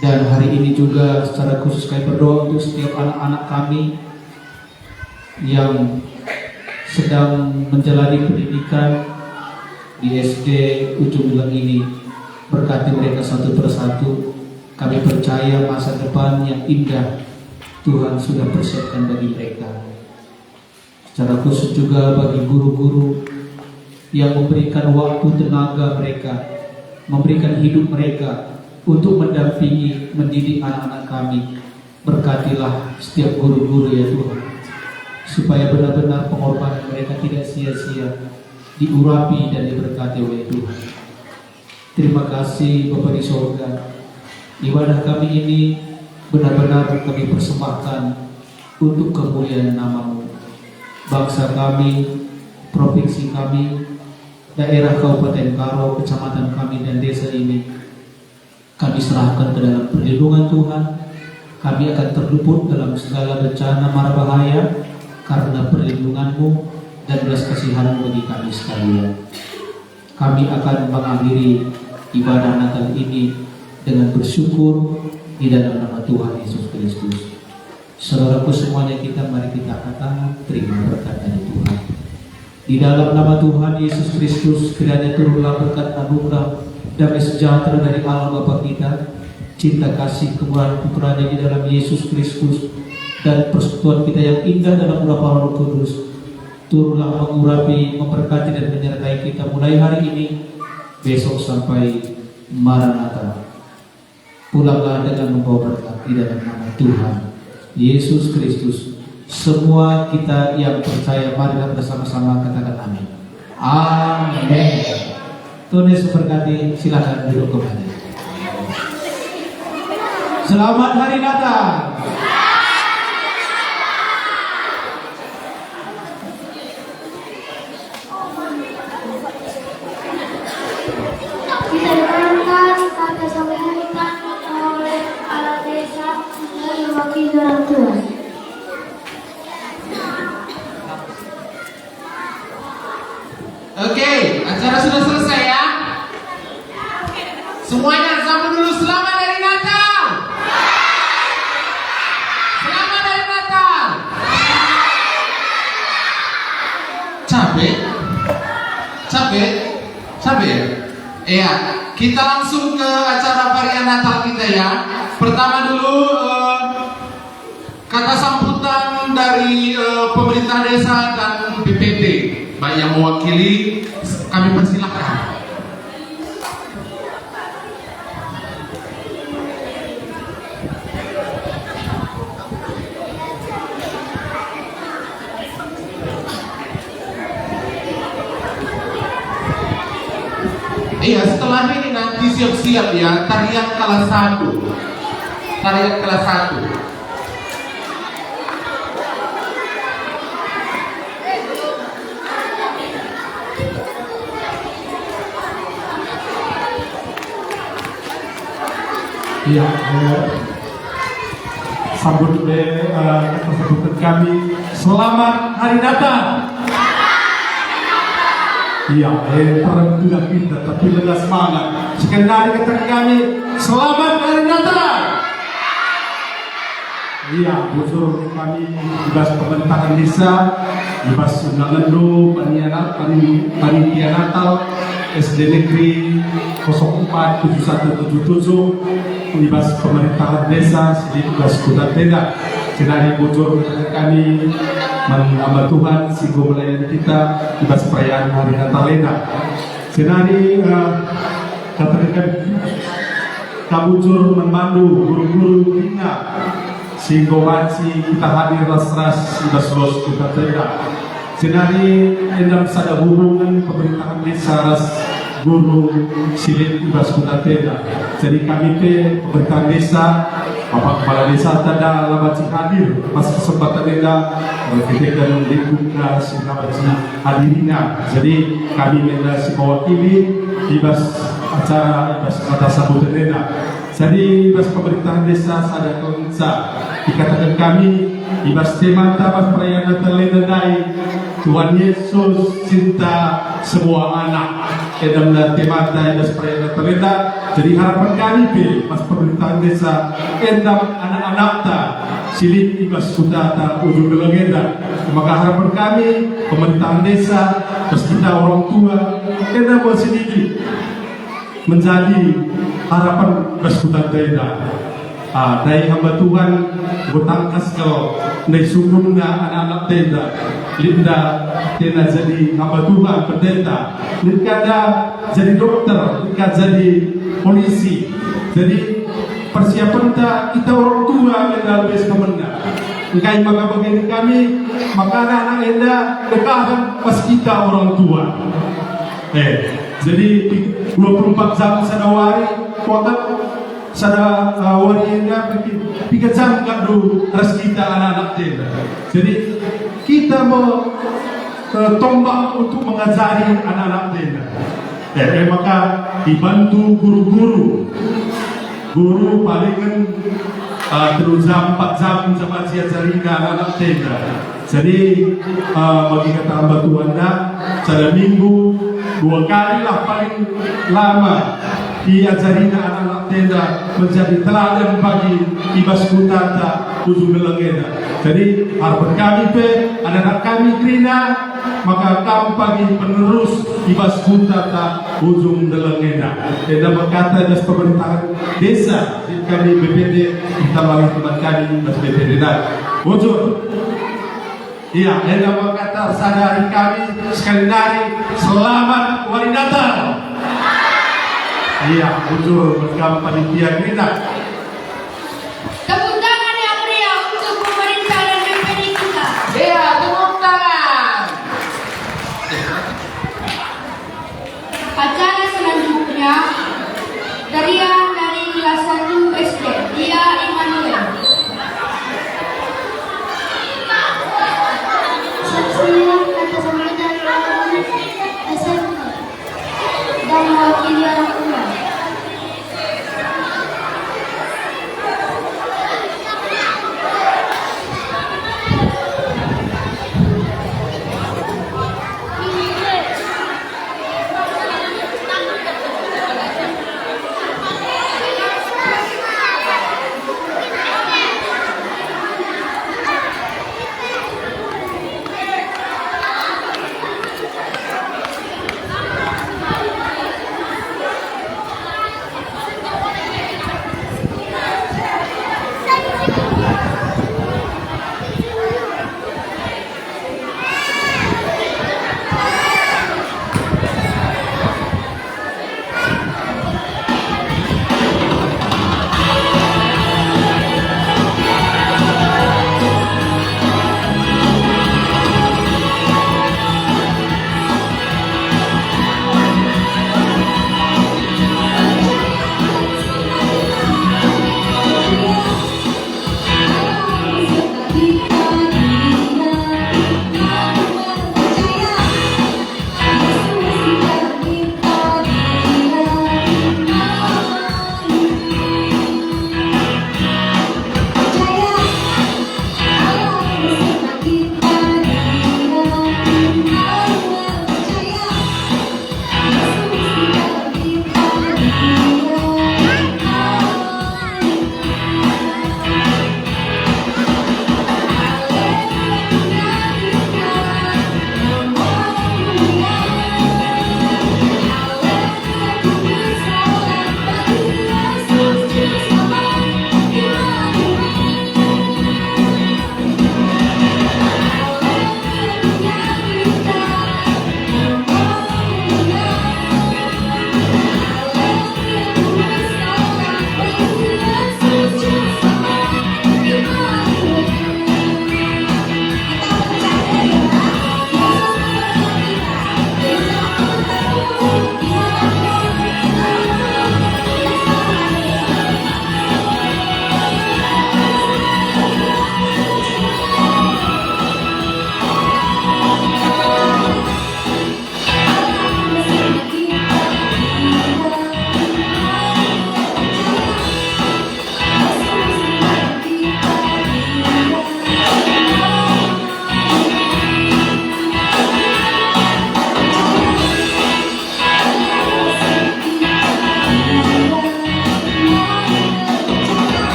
Dan hari ini juga secara khusus kami berdoa untuk setiap anak-anak kami yang sedang menjalani pendidikan di SD Ujung Bilang ini. Berkati mereka satu persatu. Kami percaya masa depan yang indah Tuhan sudah persiapkan bagi mereka. Secara khusus juga bagi guru-guru yang memberikan waktu tenaga mereka, memberikan hidup mereka untuk mendampingi, mendidik anak-anak kami. Berkatilah setiap guru-guru ya Tuhan, supaya benar-benar pengorbanan mereka tidak sia-sia, diurapi dan diberkati oleh Tuhan. Terima kasih Bapa di sorga. Ibadah kami ini benar-benar kami persembahkan untuk kemuliaan nama-Mu. Bangsa kami, provinsi kami, daerah Kabupaten Karo, kecamatan kami dan desa ini kami serahkan ke dalam perlindungan Tuhan. Kami akan terluput dalam segala bencana mara bahaya karena perlindungan-Mu dan belas kasihan bagi kami sekalian. Kami akan mengakhiri ibadah Natal ini dengan bersyukur di dalam nama Tuhan Yesus Kristus. Saudaraku semuanya, mari kita angkat tangan terima berkat dari Tuhan. Di dalam nama Tuhan Yesus Kristus, kiranya turunlah berkat anugerah damai sejahtera dari Allah Bapa kita, cinta kasih kemurahan putranya di dalam Yesus Kristus, dan persekutuan kita yang indah dalam urapan Roh Kudus. Turunlah mengurapi, memberkati dan menyertai kita mulai hari ini, besok sampai Maranatha. Pulanglah dengan membawa berkat di dalam nama Tuhan Yesus Kristus. Semua kita yang percaya, marilah bersama-sama katakan amin. Amin. Tuhan Yesus berkati, silakan duduk kembali. Selamat Hari Natal. Kita diperlukan pada sambutan oleh kepala desa dan mewakili orang tua. Oke, acara sudah selesai ya. Semuanya sambut dulu, selamat Hari Natal. Selamat Hari Natal. Capek? Capek? Capek? Iya, kita langsung ke acara varian Natal kita ya. Pertama dulu kata sambutan dari pemerintah desa dan BPD. Baik yang mewakili, kami persilahkan. Iya, setelah ini nanti siap-siap ya, tarian kelas 1. Tarian kelas 1. Ya, sambut sambutan kami. Selamat Hari Natal. Iya, terang sudah pindah, tapi lebih semangat. Sekali kata kami, selamat Hari Natal. Iya, bosor kami dibahas pemerintahan desa, dibahas undangan do, panitia Natal, SD Negeri 047177. Dibahas pemerintahan desa, sedikit tugas kota tidak. Senari bocor kami menambah Tuhan, singgung melayani kita, dibahas perayaan Hari Natalena. Senari katakan kabujur memandu guru-guru kita, singgung maci kita hadir ras-ras, dibahas los kota tidak. Senari endam sada hubungan pemerintahan desa ras guru silin ibas kota teda. Jadi kami pemerintahan desa, Bapak Kepala Desa tada labaci hadir pas kesempatan kita kita dan dibuka labaci hadirina. Jadi kami menda si mewakili ibas acara ibas kata sambutan teda. Jadi ibas pemerintahan desa sada konsa dikatakan kami ibas tema tabas perayaan Natal Tuhan Yesus cinta semua anak. edam na temata edas perayaan terenda. Jadi harapan kami pe pas pemerintahan desa edam anak-anak ta silip ibas kuta ta ujung gelengenda. Maka harapan kami pemerintahan desa pas kita orang tua edam sedikit menjadi harapan Baskutan Daerah. Dari hamba Tuhan bertangkas kalau dari sumbernya anak-anak tenda, linda tenda jadi hamba Tuhan pendeta, linda jadi dokter, linda jadi polisi. Jadi persiapan kita orang tua linda lebih kemenang. Engkai maka begini kami, maka anak-anak linda dekahan pas kita orang tua. Jadi 24 jam sadawari kuatat sada warinya tiga jam kadu ras kita anak-anak tenda. Jadi kita mau tombak untuk mengajari anak-anak tenda. Maka dibantu guru palingan terus jam 4 jam sama diajari anak-anak tenda. Jadi bagi kata hamba Tuhan pada minggu 2 kali lah paling lama diajari anak-anak tenda menjadi teladan bagi ibas kutata ujung gelengena. Jadi harapan kami pe anak-anak kami krina maka kami bagi penerus ibas kutata ujung gelengena. Dan berkata das pemerintahan desa kami BPD kita bagi teman kami das BPD wujud. Iya, dan berkata sadari kami sekali lagi selamat Hari Natal. Iya, betul bersama panitia kita. Tepuk tangan yang meriah untuk pemerintah dan BPD kita. Iya, tepuk tangan. Acara selanjutnya tarian dari kelas 1 SD, Dia Immanuel. Sembilan kata sambutan SMK dan mewakili anak tua.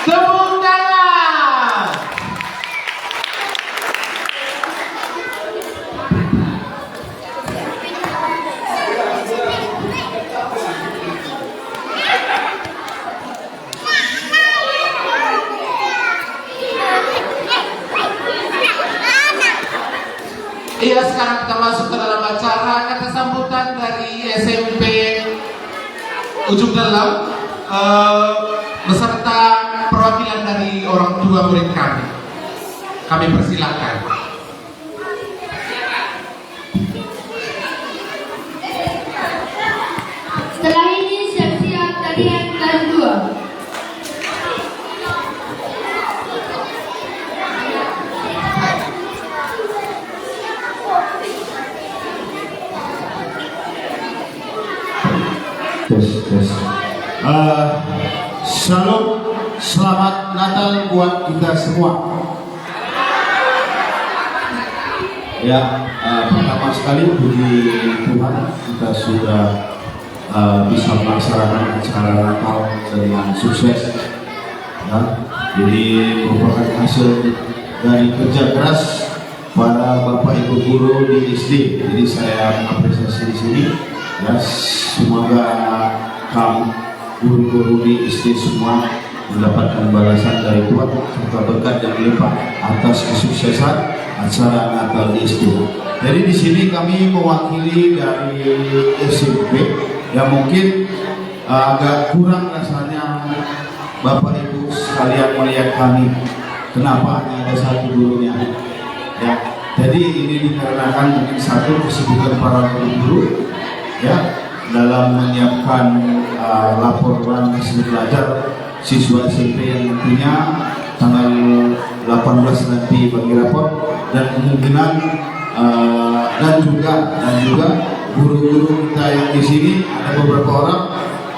Tepuk tangan. Iya, sekarang kita masuk ke dalam acara kata sambutan dari SMP Ujung Dalam beserta perwakilan dari orang tua murid kami. Kami persilahkan. Setelah ini siap-siap tarian kelas 2. Tes. Shalom, selamat Natal buat kita semua. Ya, pertama sekali puji Tuhan kita sudah bisa melaksanakan acara Natal dengan sukses. Ya, jadi merupakan hasil dari kerja keras para bapak ibu guru di SD. Jadi saya apresiasi di sini. Ya, semoga kamu guru-guru di SD semua mendapatkan balasan dari Tuhan serta berkat yang melimpah atas kesuksesan acara Natal di SD. Jadi di sini kami mewakili dari SMP yang mungkin agak kurang rasanya Bapak Ibu sekalian melihat kami. Kenapa hanya ada satu gurunya? Ya, jadi ini dikarenakan mungkin satu kesibukan para guru ya dalam menyiapkan laporan hasil belajar siswa SMP yang tentunya tanggal 18 nanti bagi rapor dan kemungkinan dan juga guru-guru kita yang di sini ada beberapa orang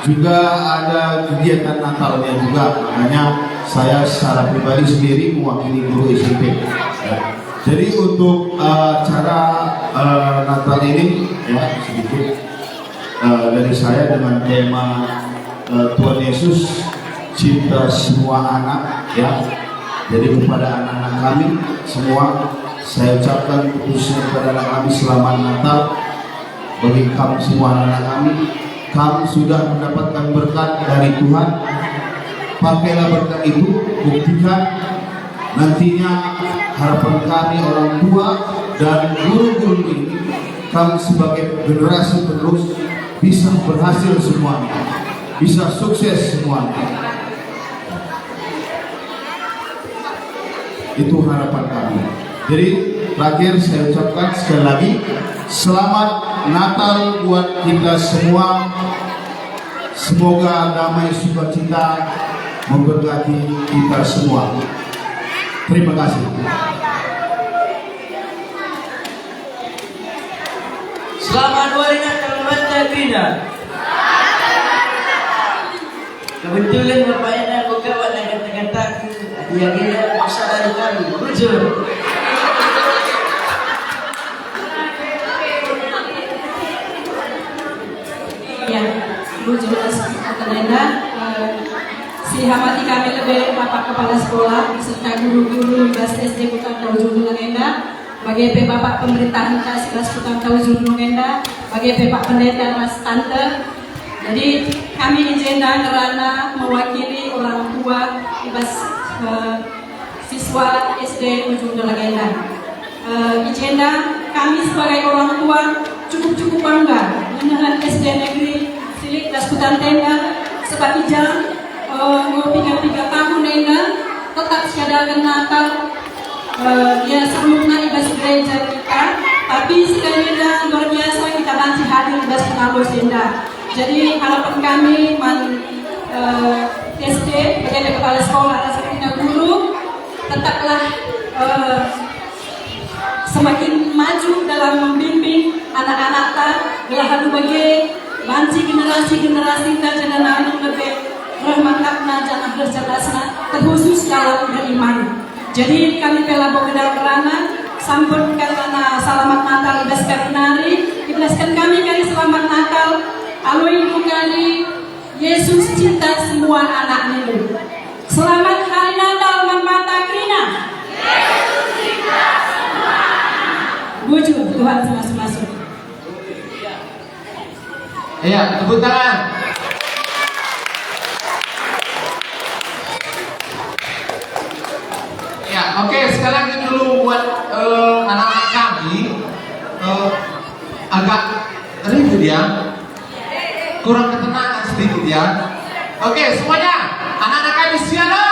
juga ada kegiatan Natalnya juga, makanya saya secara pribadi sendiri mewakili guru SMP. Ya. Jadi untuk cara Natal ini ya sedikit dari saya dengan tema Tuhan Yesus cinta semua anak ya. Jadi kepada anak-anak kami semua saya ucapkan khususnya kepada anak kami selamat Natal. Bagi kamu semua anak-anak kami sudah mendapatkan berkat dari Tuhan. Pakailah berkat itu, buktikan nantinya harapan kami orang tua dan guru-guru ini kami sebagai generasi penerus bisa berhasil semuanya, bisa sukses semuanya. Itu harapan kami. Jadi terakhir saya ucapkan sekali lagi selamat Natal buat kita semua. Semoga damai sukacita memberkati kita semua. Terima kasih. Selamat hari Natal Mata Bina. Kebetulan Bapak Ina aku kawan yang kata-kata yang ini masalah kami. Jujur. Ya, Ibu jelas Nenda. Dihormati kami lebih Bapak Kepala Sekolah beserta guru-guru kelas SD Kutang Ujung Nenda. Bagi Bapak Pemerintahan kelas Kutang Ujung Nenda. Bagi Bapak Pendeta Mas Tante. Jadi kami izin karena mewakili orang tua siswa SD Ujung Nenda. Izin kami sebagai orang tua cukup bangga dengan SD Negeri Silik kelas Kutang Tenda sebab jalan 3 tahun Nenda tetap siadakan Natal ya sebelumnya ibadah gereja kita, tapi sekali luar biasa kita masih hadir ibadah pengawas Nenda. Jadi harapan kami SD sebagai kepala sekolah dan sebagai guru tetaplah semakin maju dalam membimbing anak-anak lalu bagi banci generasi dan anak lebih rahmatna jangan bercerdasna terkhusus dalam beriman. Jadi kami telah berkedal kerana sambut karena selamat Natal ibas karinari ibaskan kami kali selamat Natal aloi kali Yesus cinta semua anak-anak. Selamat Iya, tepuk tangan. Ya, oke, sekarang kita dulu buat anak-anak kami agak ribut ya, kurang ketenangan sedikit ya. Oke, semuanya, anak-anak kami siap lo?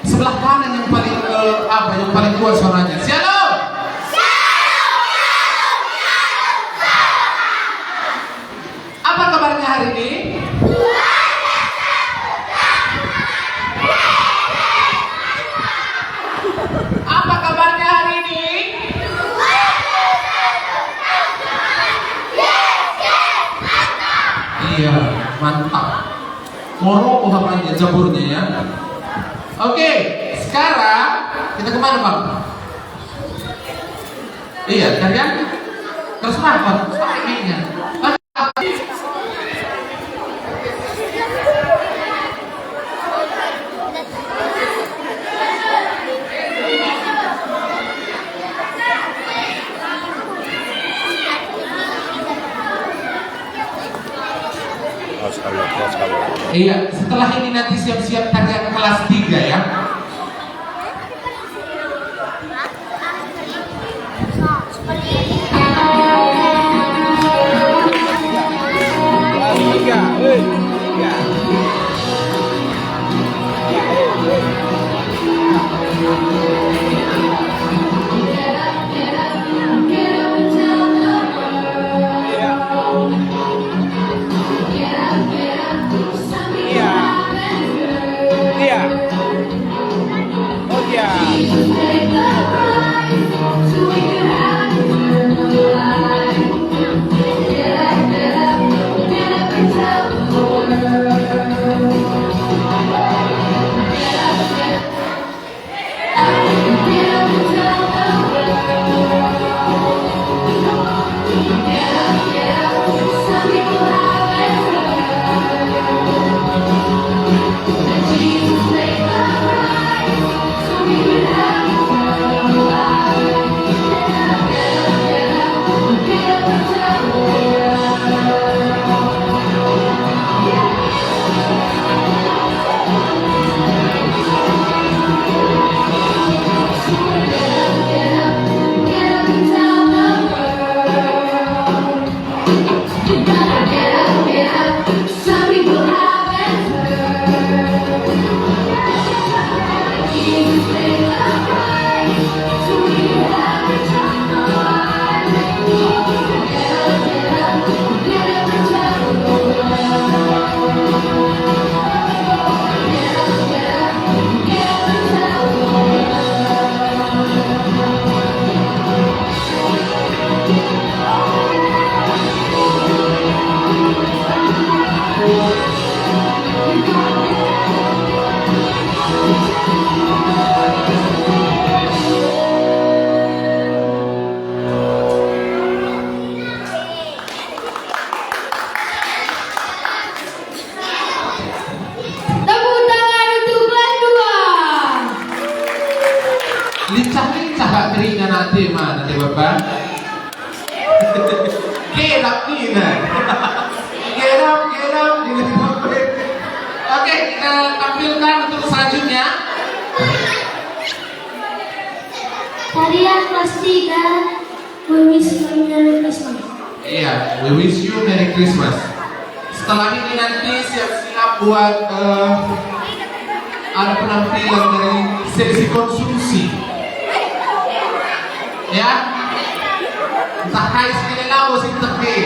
Sebelah kanan yang paling yang paling kuat suaranya. Siap lo? Apa kabarnya hari ini? Apa kabarnya hari ini? Iya, mantap. Moro uhamannya jaburnya ya. Oke, sekarang kita kemana Bang? Iya, kalian terus apa? Pakai mic-nya. Iya, setelah ini nanti siap-siap tarian kelas 3 ya. Lincah-lincah Pak Trina nanti Bapak. Gedap Nina. Gedap. Oke, kita tampilkan untuk selanjutnya. Tarian kelas 3, We Wish You Merry Christmas. Iya, We Wish You Merry Christmas. Setelah ini nanti siap-siap buat ada penampilan dari sesi konsumsi. Ya, entah kais ini lawas itu tapi